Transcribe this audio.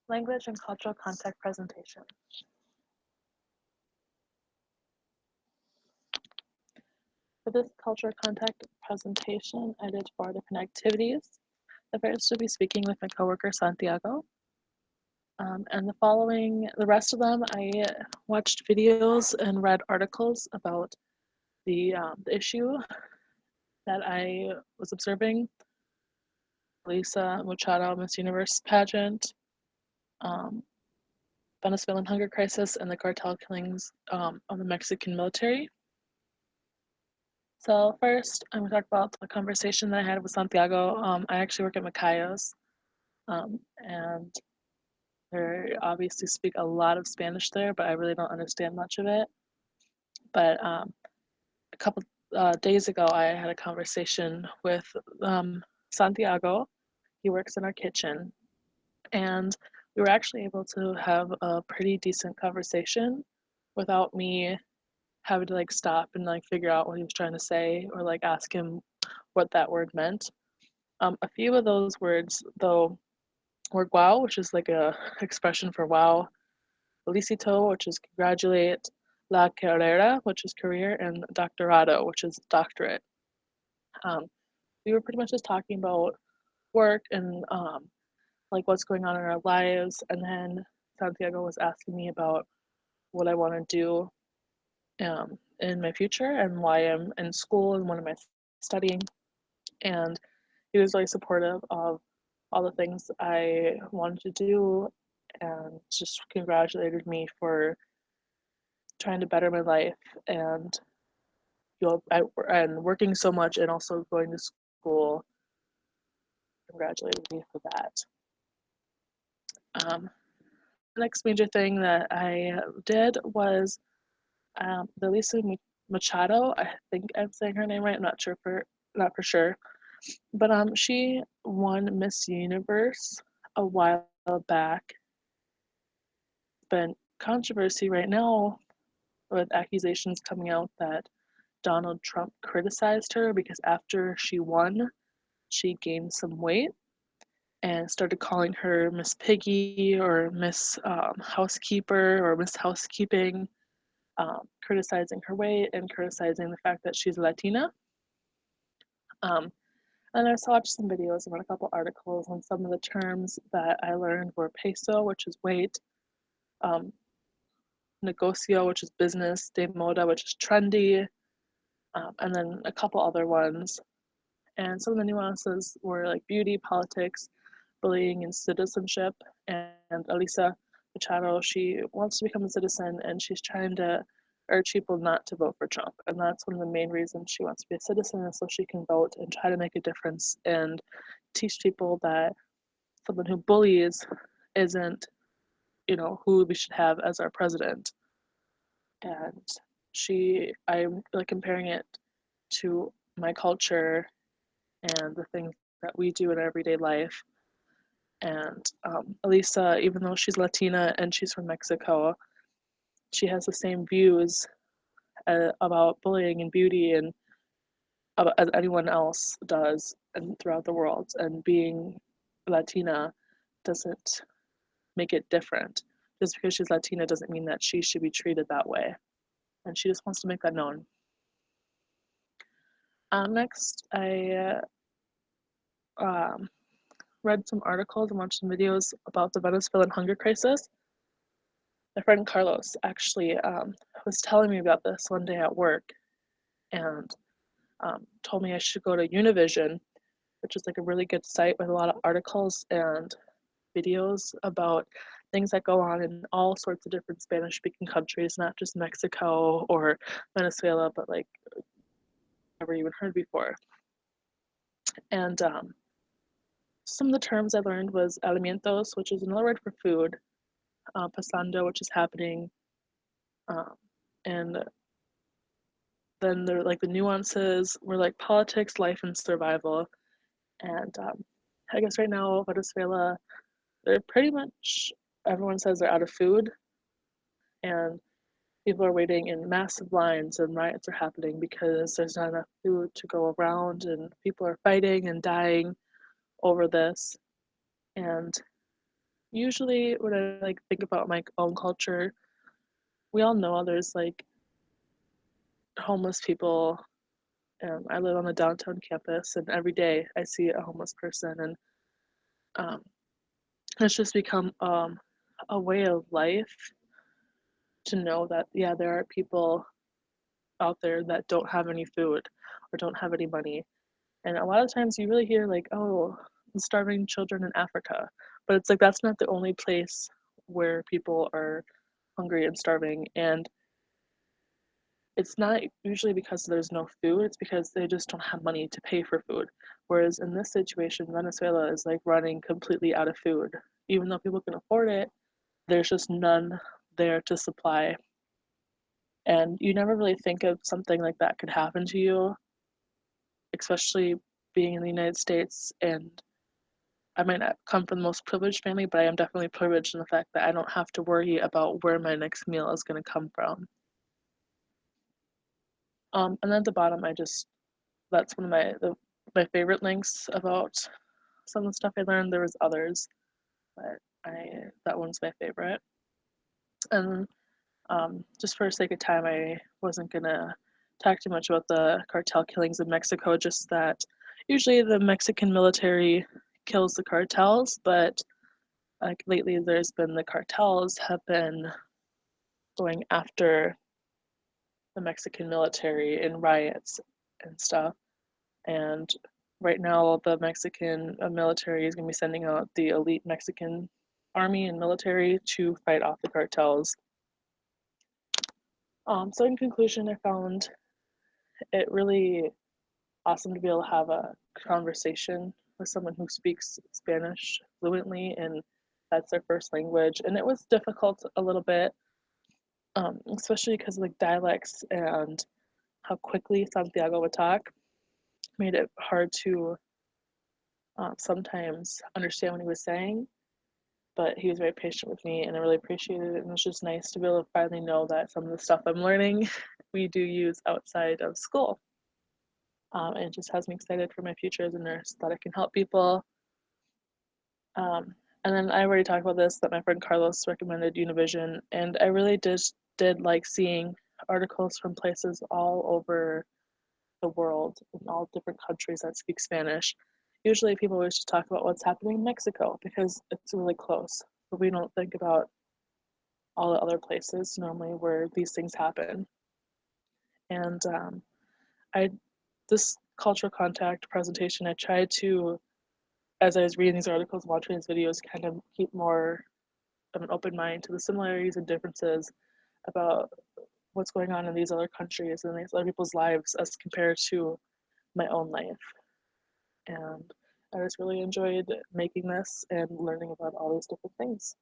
Language and cultural context presentation. For this cultural context presentation, I did 4 different activities. The first would be speaking with my coworker Santiago. And the rest of them, I watched videos and read articles about the issue that I was observing, Lisa Machado Miss Universe pageant, um, Venezuelan hunger crisis, and the cartel killings of the Mexican military. So first, I'm going to talk about the conversation that I had with Santiago. I actually work at Macayos, and they obviously speak a lot of Spanish there, but I really don't understand much of it. But a couple days ago, I had a conversation with Santiago. He works in our kitchen, and we were actually able to have a pretty decent conversation without me having to like stop and like figure out what he was trying to say or like ask him what that word meant. A few of those words though were guau, which is like a expression for wow, felicito, which is congratulate, la carrera, which is career, and doctorado, which is doctorate. Um, we were pretty much just talking about work and like what's going on in our lives, and then Santiago was asking me about what I want to do in my future and why I'm in school and what am I studying. And he was really supportive of all the things I wanted to do and just congratulated me for trying to better my life and and working so much and also going to school. Congratulated me for that. The next major thing that I did was the Lisa Machado. I think I'm saying her name right. I'm not for sure. But she won Miss Universe a while back. Been controversy right now with accusations coming out that Donald Trump criticized her because after she won, she gained some weight and started calling her Miss Piggy or Miss Housekeeper or Miss Housekeeping, criticizing her weight and criticizing the fact that she's Latina. Um, and I watched some videos and read a couple articles on some of the terms that I learned were peso, which is weight, um, negocio, which is business, de moda, which is trendy, and then a couple other ones. And some of the nuances were like beauty, politics, bullying, and citizenship. And Elisa Machado, she wants to become a citizen and she's trying to urge people not to vote for Trump. And that's one of the main reasons she wants to be a citizen, is so she can vote and try to make a difference and teach people that someone who bullies isn't, who we should have as our president. And I'm like comparing it to my culture and the things that we do in everyday life. And Elisa, even though she's Latina and she's from Mexico, she has the same views about bullying and beauty and as anyone else does and throughout the world. And being Latina doesn't make it different. Just because she's Latina doesn't mean that she should be treated that way. And she just wants to make that known. Next, I um, read some articles and watched some videos about the Venezuelan hunger crisis. My friend Carlos actually was telling me about this one day at work and told me I should go to Univision, which is like a really good site with a lot of articles and videos about things that go on in all sorts of different Spanish speaking countries, not just Mexico or Venezuela, but like never even heard before. And some of the terms I learned was alimentos, which is another word for food, pasando, which is happening, um, and then there like the nuances were like politics, life, and survival. And I guess right now Venezuela, they're pretty much everyone says they're out of food, and people are waiting in massive lines, and riots are happening because there's not enough food to go around, and people are fighting and dying over this. And usually when I, like, think about my own culture, we all know there's, like, homeless people. I live on the downtown campus, and every day I see a homeless person, and, um, it's just become, a way of life to know that, yeah, there are people out there that don't have any food or don't have any money. And a lot of times you really hear like, "Oh, starving children in Africa," but it's like that's not the only place where people are hungry and starving, and it's not usually because there's no food, it's because they just don't have money to pay for food. Whereas in this situation, Venezuela is, like, running completely out of food. Even though people can afford it, there's just none there to supply, and you never really think of something like that could happen to you, especially being in the United States. And I might not come from the most privileged family, but I am definitely privileged in the fact that I don't have to worry about where my next meal is gonna come from. And then at the bottom, I just that's one of my favorite links about some of the stuff I learned. There was others, but I that one's my favorite. And just for sake of time, I wasn't gonna talk too much about the cartel killings in Mexico. Just that usually the Mexican military kills the cartels, but like lately, there's been the cartels have been going after the Mexican military in riots and stuff. And right now, the Mexican military is going to be sending out the elite Mexican army and military to fight off the cartels. So, in conclusion, I found it really awesome to be able to have a conversation with someone who speaks Spanish fluently and that's their first language. And it was difficult a little bit, especially because like dialects and how quickly Santiago would talk made it hard to sometimes understand what he was saying. But he was very patient with me, and I really appreciated it. And it was just nice to be able to finally know that some of the stuff I'm learning we do use outside of school. And it just has me excited for my future as a nurse that I can help people. Um, and then I already talked about this that my friend Carlos recommended Univision, and I really just did like seeing articles from places all over the world in all different countries that speak Spanish. Usually, people always just talk about what's happening in Mexico because it's really close, but we don't think about all the other places normally where these things happen. And I, this cultural contact presentation, I tried to, as I was reading these articles, watching these videos, kind of keep more of an open mind to the similarities and differences about what's going on in these other countries and these other people's lives as compared to my own life. And I just really enjoyed making this and learning about all these different things.